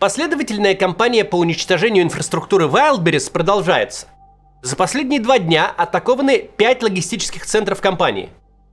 Последовательная кампания по уничтожению инфраструктуры Wildberries продолжается. За последние 2 дня атакованы 5 логистических центров компании.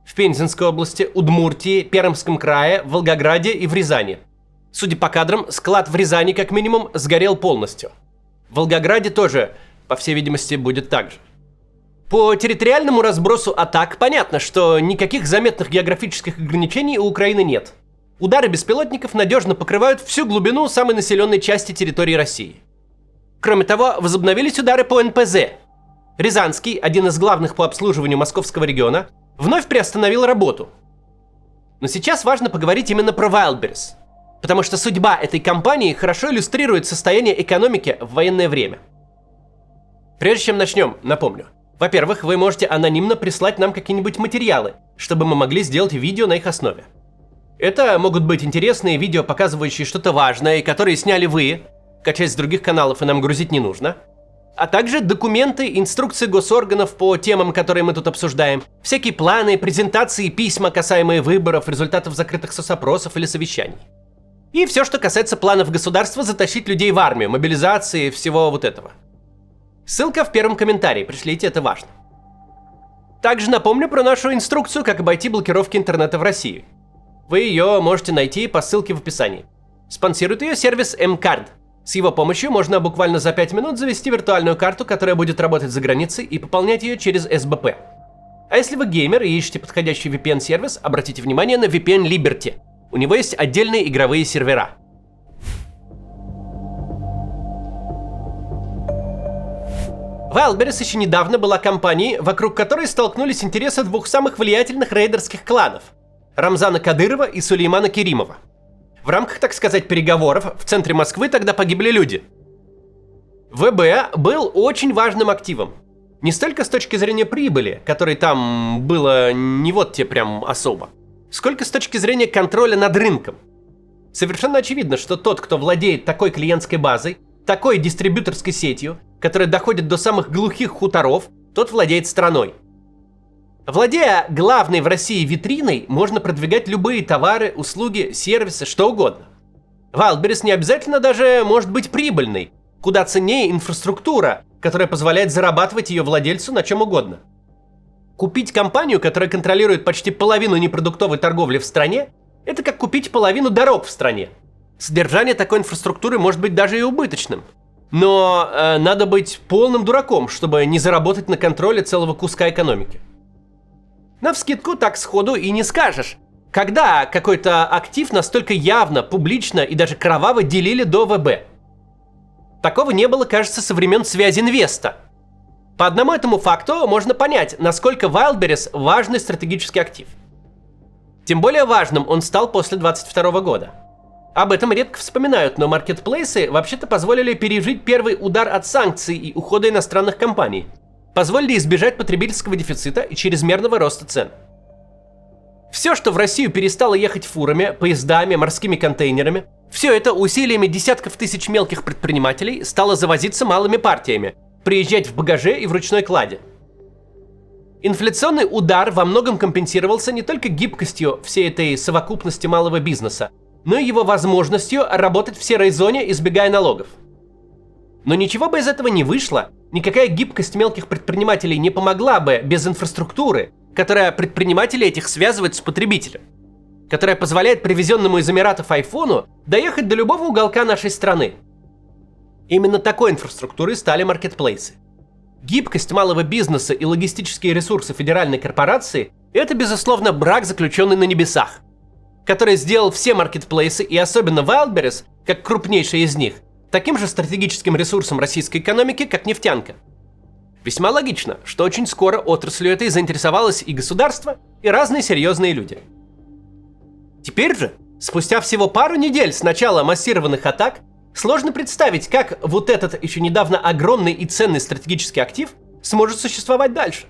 В Пензенской области, Удмуртии, Пермском крае, Волгограде и в Рязани. Судя по кадрам, склад в Рязани как минимум сгорел полностью. В Волгограде тоже, по всей видимости, будет так же. По территориальному разбросу атак понятно, что никаких заметных географических ограничений у Украины нет. Удары беспилотников надежно покрывают всю глубину самой населенной части территории России. Кроме того, возобновились удары по НПЗ. Рязанский, один из главных по обслуживанию московского региона, вновь приостановил работу. Но сейчас важно поговорить именно про Wildberries, потому что судьба этой компании хорошо иллюстрирует состояние экономики в военное время. Прежде чем начнем, напомню. Во-первых, вы можете анонимно прислать нам какие-нибудь материалы, чтобы мы могли сделать видео на их основе. Это могут быть интересные видео, показывающие что-то важное, и которые сняли вы, качать с других каналов и нам грузить не нужно. А также документы, инструкции госорганов по темам, которые мы тут обсуждаем, всякие планы, презентации, письма, касаемые выборов, результатов закрытых соцопросов или совещаний. И все, что касается планов государства затащить людей в армию, мобилизации, всего вот этого. Ссылка в первом комментарии, пришлите, это важно. Также напомню про нашу инструкцию, как обойти блокировки интернета в России. Вы ее можете найти по ссылке в описании. Спонсирует ее сервис mCard. С его помощью можно буквально за 5 минут завести виртуальную карту, которая будет работать за границей, и пополнять ее через СБП. А если вы геймер и ищете подходящий VPN-сервис, обратите внимание на VPN Liberty. У него есть отдельные игровые сервера. Wildberries еще недавно была компанией, вокруг которой столкнулись интересы 2 самых влиятельных рейдерских кланов – Рамзана Кадырова и Сулеймана Керимова. В рамках, так сказать, переговоров в центре Москвы тогда погибли люди. ВБ был очень важным активом. Не столько с точки зрения прибыли, которой там было не вот те прям особо, сколько с точки зрения контроля над рынком. Совершенно очевидно, что тот, кто владеет такой клиентской базой, такой дистрибьюторской сетью, которая доходит до самых глухих хуторов, тот владеет страной. Владея главной в России витриной, можно продвигать любые товары, услуги, сервисы, что угодно. Wildberries не обязательно даже может быть прибыльной, куда ценнее инфраструктура, которая позволяет зарабатывать ее владельцу на чем угодно. Купить компанию, которая контролирует почти половину непродуктовой торговли в стране, это как купить половину дорог в стране. Содержание такой инфраструктуры может быть даже и убыточным. Но надо быть полным дураком, чтобы не заработать на контроле целого куска экономики. Навскидку так сходу и не скажешь, когда какой-то актив настолько явно, публично и даже кроваво делили до ВБ. Такого не было, кажется, со времен Связинвеста. По одному этому факту можно понять, насколько Wildberries важный стратегический актив. Тем более важным он стал после 2022 года. Об этом редко вспоминают, но маркетплейсы вообще-то позволили пережить первый удар от санкций и ухода иностранных компаний. Позволили избежать потребительского дефицита и чрезмерного роста цен. Все, что в Россию перестало ехать фурами, поездами, морскими контейнерами, все это усилиями десятков тысяч мелких предпринимателей стало завозиться малыми партиями, приезжать в багаже и в ручной кладе. Инфляционный удар во многом компенсировался не только гибкостью всей этой совокупности малого бизнеса, но и его возможностью работать в серой зоне, избегая налогов. Но ничего бы из этого не вышло, никакая гибкость мелких предпринимателей не помогла бы без инфраструктуры, которая предпринимателей этих связывает с потребителем, которая позволяет привезенному из Эмиратов айфону доехать до любого уголка нашей страны. Именно такой инфраструктурой стали маркетплейсы. Гибкость малого бизнеса и логистические ресурсы федеральной корпорации – это, безусловно, брак, заключенный на небесах, который сделал все маркетплейсы, и особенно Wildberries, как крупнейший из них, таким же стратегическим ресурсом российской экономики, как нефтянка. Весьма логично, что очень скоро отраслью этой заинтересовалось и государство, и разные серьезные люди. Теперь же, спустя всего пару недель с начала массированных атак, сложно представить, как вот этот еще недавно огромный и ценный стратегический актив сможет существовать дальше.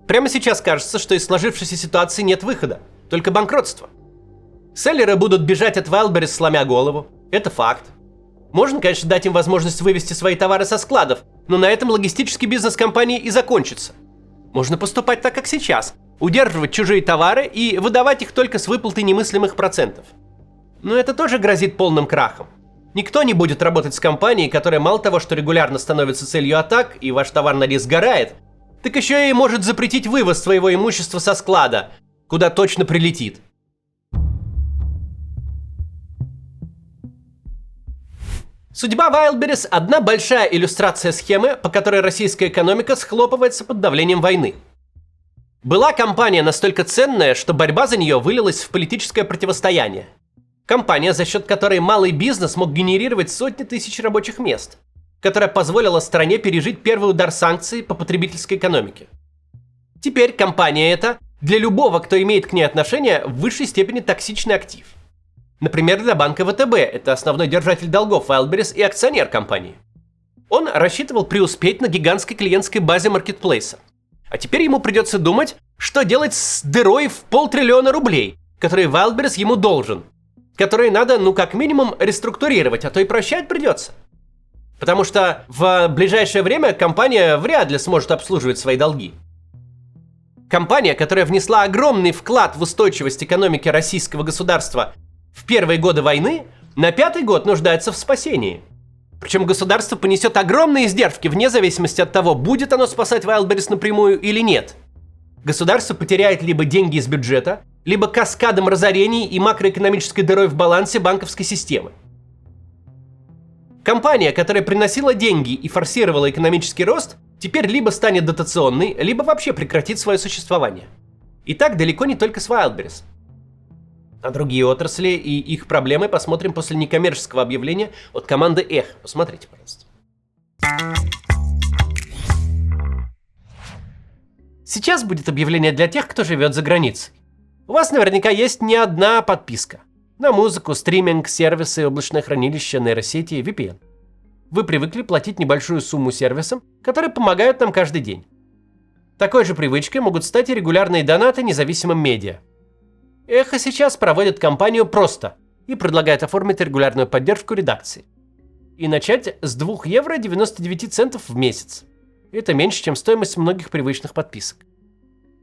Прямо сейчас кажется, что из сложившейся ситуации нет выхода, только банкротство. Селлеры будут бежать от Wildberries, сломя голову, это факт. Можно, конечно, дать им возможность вывести свои товары со складов, но на этом логистический бизнес компании и закончится. Можно поступать так, как сейчас, удерживать чужие товары и выдавать их только с выплатой немыслимых процентов. Но это тоже грозит полным крахом. Никто не будет работать с компанией, которая мало того, что регулярно становится целью атак, и ваш товар на риск сгорает, так еще и может запретить вывоз своего имущества со склада, куда точно прилетит. Судьба Wildberries – одна большая иллюстрация схемы, по которой российская экономика схлопывается под давлением войны. Была компания настолько ценная, что борьба за нее вылилась в политическое противостояние. Компания, за счет которой малый бизнес мог генерировать сотни тысяч рабочих мест, которая позволила стране пережить первый удар санкций по потребительской экономике. Теперь компания эта для любого, кто имеет к ней отношение, в высшей степени токсичный актив. Например, для банка ВТБ, это основной держатель долгов Wildberries и акционер компании. Он рассчитывал преуспеть на гигантской клиентской базе маркетплейса. А теперь ему придется думать, что делать с дырой в 500 000 000 рублей, которые Wildberries ему должен, которые надо, как минимум, реструктурировать, а то и прощать придется. Потому что в ближайшее время компания вряд ли сможет обслуживать свои долги. Компания, которая внесла огромный вклад в устойчивость экономики российского государства в первые годы войны, на 5-й год нуждается в спасении. Причем государство понесет огромные издержки вне зависимости от того, будет оно спасать Wildberries напрямую или нет. Государство потеряет либо деньги из бюджета, либо каскадом разорений и макроэкономической дырой в балансе банковской системы. Компания, которая приносила деньги и форсировала экономический рост, теперь либо станет дотационной, либо вообще прекратит свое существование. И так далеко не только с Wildberries. На другие отрасли и их проблемы посмотрим после некоммерческого объявления от команды Эхо. Посмотрите, пожалуйста. Сейчас будет объявление для тех, кто живет за границей. У вас наверняка есть не одна подписка на музыку, стриминг, сервисы, облачное хранилище, нейросети, VPN. Вы привыкли платить небольшую сумму сервисам, которые помогают нам каждый день. Такой же привычкой могут стать и регулярные донаты независимым медиа. Эхо сейчас проводит кампанию «Просто» и предлагает оформить регулярную поддержку редакции. И начать с 2,99 евро в месяц. Это меньше, чем стоимость многих привычных подписок.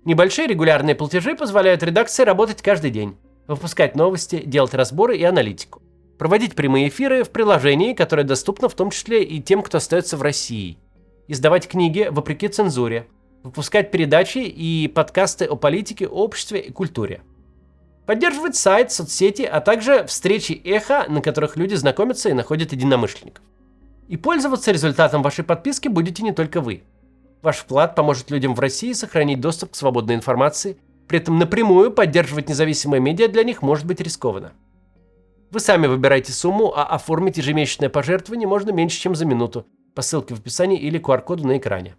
Небольшие регулярные платежи позволяют редакции работать каждый день, выпускать новости, делать разборы и аналитику, проводить прямые эфиры в приложении, которое доступно в том числе и тем, кто остается в России, издавать книги вопреки цензуре, выпускать передачи и подкасты о политике, обществе и культуре, поддерживать сайт, соцсети, а также встречи Эхо, на которых люди знакомятся и находят единомышленников. И пользоваться результатом вашей подписки будете не только вы. Ваш вклад поможет людям в России сохранить доступ к свободной информации, при этом напрямую поддерживать независимые медиа для них может быть рискованно. Вы сами выбираете сумму, а оформить ежемесячное пожертвование можно меньше, чем за минуту, по ссылке в описании или QR-коду на экране.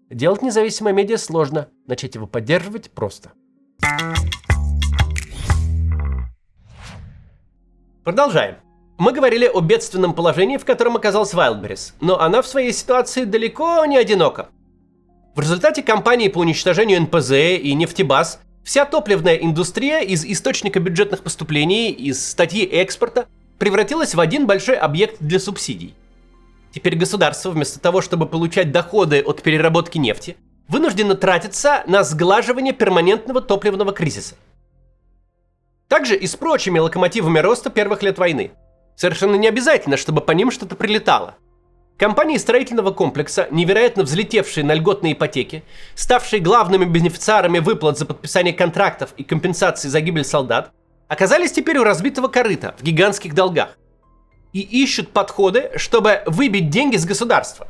Делать независимое медиа сложно, начать его поддерживать просто. Продолжаем. Мы говорили о бедственном положении, в котором оказалась Wildberries, но она в своей ситуации далеко не одинока. В результате кампании по уничтожению НПЗ и нефтебаз вся топливная индустрия из источника бюджетных поступлений, из статьи экспорта, превратилась в один большой объект для субсидий. Теперь государство, вместо того, чтобы получать доходы от переработки нефти, вынуждено тратиться на сглаживание перманентного топливного кризиса. Также и с прочими локомотивами роста первых лет войны. Совершенно не обязательно, чтобы по ним что-то прилетало. Компании строительного комплекса, невероятно взлетевшие на льготные ипотеки, ставшие главными бенефициарами выплат за подписание контрактов и компенсации за гибель солдат, оказались теперь у разбитого корыта в гигантских долгах. И ищут подходы, чтобы выбить деньги с государства.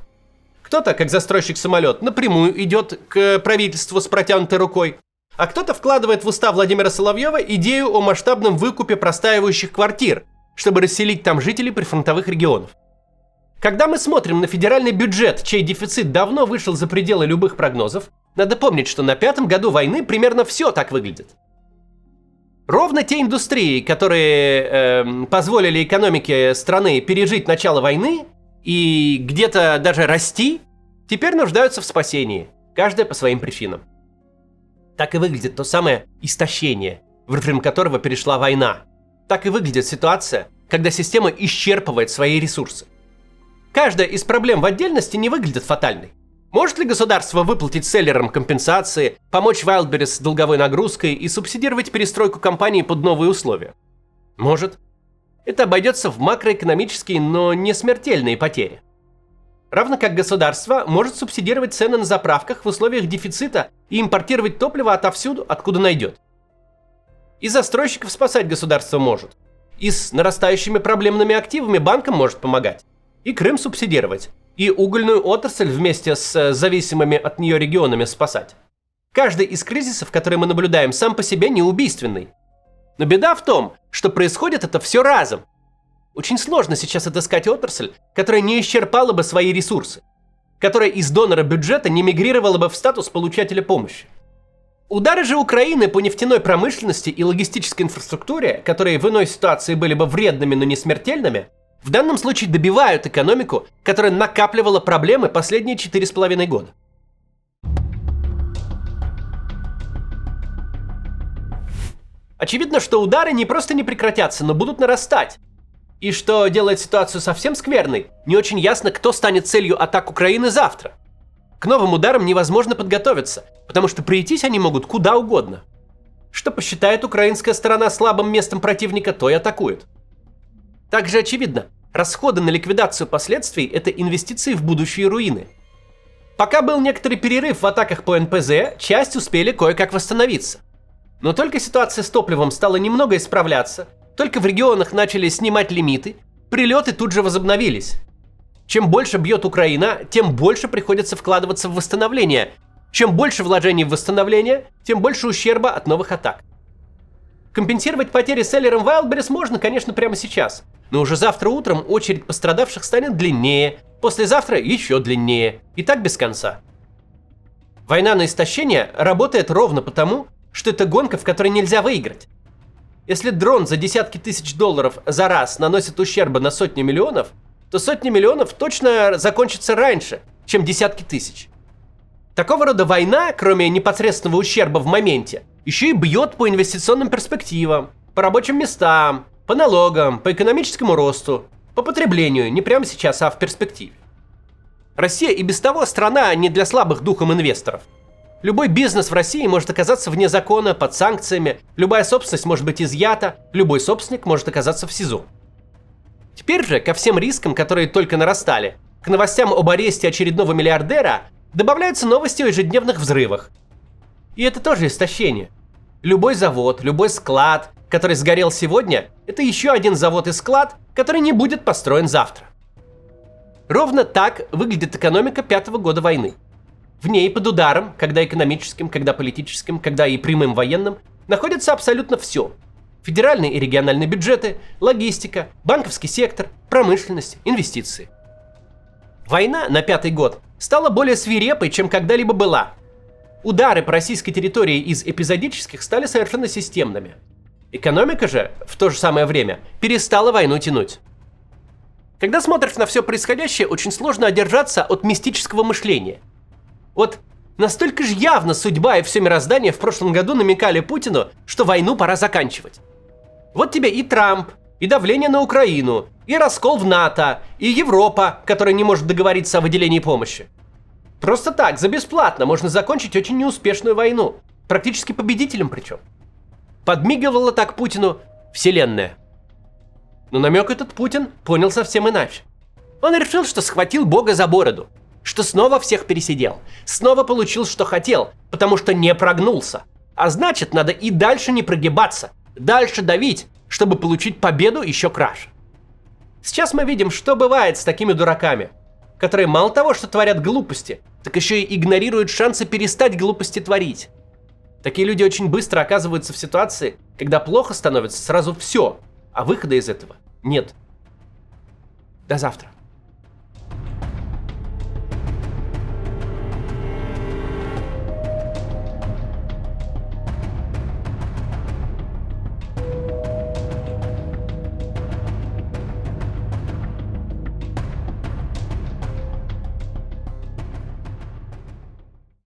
Кто-то, как застройщик самолет, напрямую идет к правительству с протянутой рукой, а кто-то вкладывает в уста Владимира Соловьева идею о масштабном выкупе простаивающих квартир, чтобы расселить там жителей прифронтовых регионов. Когда мы смотрим на федеральный бюджет, чей дефицит давно вышел за пределы любых прогнозов, надо помнить, что на 5-м году войны примерно все так выглядит. Ровно те индустрии, которые позволили экономике страны пережить начало войны и где-то даже расти, теперь нуждаются в спасении, каждая по своим причинам. Так и выглядит то самое истощение, в режим которого перешла война. Так и выглядит ситуация, когда система исчерпывает свои ресурсы. Каждая из проблем в отдельности не выглядит фатальной. Может ли государство выплатить селлерам компенсации, помочь Wildberries с долговой нагрузкой и субсидировать перестройку компании под новые условия? Может. это обойдется в макроэкономические, но не смертельные потери. Равно как государство может субсидировать цены на заправках в условиях дефицита и импортировать топливо отовсюду, откуда найдет. И застройщиков спасать государство может. И с нарастающими проблемными активами банкам может помогать. И Крым субсидировать. И угольную отрасль вместе с зависимыми от нее регионами спасать. Каждый из кризисов, которые мы наблюдаем, сам по себе не убийственный. Но беда в том, что происходит это все разом. Очень сложно сейчас отыскать отрасль, которая не исчерпала бы свои ресурсы, которая из донора бюджета не мигрировала бы в статус получателя помощи. Удары же Украины по нефтяной промышленности и логистической инфраструктуре, которые в иной ситуации были бы вредными, но не смертельными, в данном случае добивают экономику, которая накапливала проблемы последние 4,5 года. Очевидно, что удары не просто не прекратятся, но будут нарастать. И что делает ситуацию совсем скверной, не очень ясно, кто станет целью атак Украины завтра. К новым ударам невозможно подготовиться, потому что прийтись они могут куда угодно. Что посчитает украинская сторона слабым местом противника, то и атакует. Также очевидно, расходы на ликвидацию последствий – это инвестиции в будущие руины. Пока был некоторый перерыв в атаках по НПЗ, часть успели кое-как восстановиться. Но только ситуация с топливом стала немного исправляться, только в регионах начали снимать лимиты, прилеты тут же возобновились. Чем больше бьет Украина, тем больше приходится вкладываться в восстановление. Чем больше вложений в восстановление, тем больше ущерба от новых атак. Компенсировать потери селлерам Wildberries можно, конечно, прямо сейчас. Но уже завтра утром очередь пострадавших станет длиннее, послезавтра еще длиннее, и так без конца. Война на истощение работает ровно потому, что это гонка, в которой нельзя выиграть. Если дрон за десятки тысяч долларов за раз наносит ущерба на сотни миллионов, то сотни миллионов точно закончатся раньше, чем десятки тысяч. Такого рода война, кроме непосредственного ущерба в моменте, еще и бьет по инвестиционным перспективам, по рабочим местам, по налогам, по экономическому росту, по потреблению, не прямо сейчас, а в перспективе. Россия и без того страна не для слабых духом инвесторов. Любой бизнес в России может оказаться вне закона, под санкциями, любая собственность может быть изъята, любой собственник может оказаться в СИЗО. Теперь же ко всем рискам, которые только нарастали, к новостям об аресте очередного миллиардера добавляются новости о ежедневных взрывах. И это тоже истощение. Любой завод, любой склад, который сгорел сегодня, это еще один завод и склад, который не будет построен завтра. Ровно так выглядит экономика 5-го года войны. В ней под ударом, когда экономическим, когда политическим, когда и прямым военным, находится абсолютно все. Федеральные и региональные бюджеты, логистика, банковский сектор, промышленность, инвестиции. Война на 5-й год стала более свирепой, чем когда-либо была. Удары по российской территории из эпизодических стали совершенно системными. Экономика же в то же самое время перестала войну тянуть. Когда смотришь на все происходящее, очень сложно одержаться от мистического мышления. Вот настолько же явно судьба и все мироздание в прошлом году намекали Путину, что войну пора заканчивать. Вот тебе и Трамп, и давление на Украину, и раскол в НАТО, и Европа, которая не может договориться о выделении помощи. Просто так, за бесплатно можно закончить очень неуспешную войну, практически победителем причем. Подмигивала так Путину Вселенная. Но намек этот Путин понял совсем иначе. Он решил, что схватил Бога за бороду, что снова всех пересидел, снова получил, что хотел, потому что не прогнулся. А значит, надо и дальше не прогибаться, дальше давить, чтобы получить победу еще краше. Сейчас мы видим, что бывает с такими дураками, которые мало того, что творят глупости, так еще и игнорируют шансы перестать глупости творить. Такие люди очень быстро оказываются в ситуации, когда плохо становится сразу все, а выхода из этого нет. До завтра.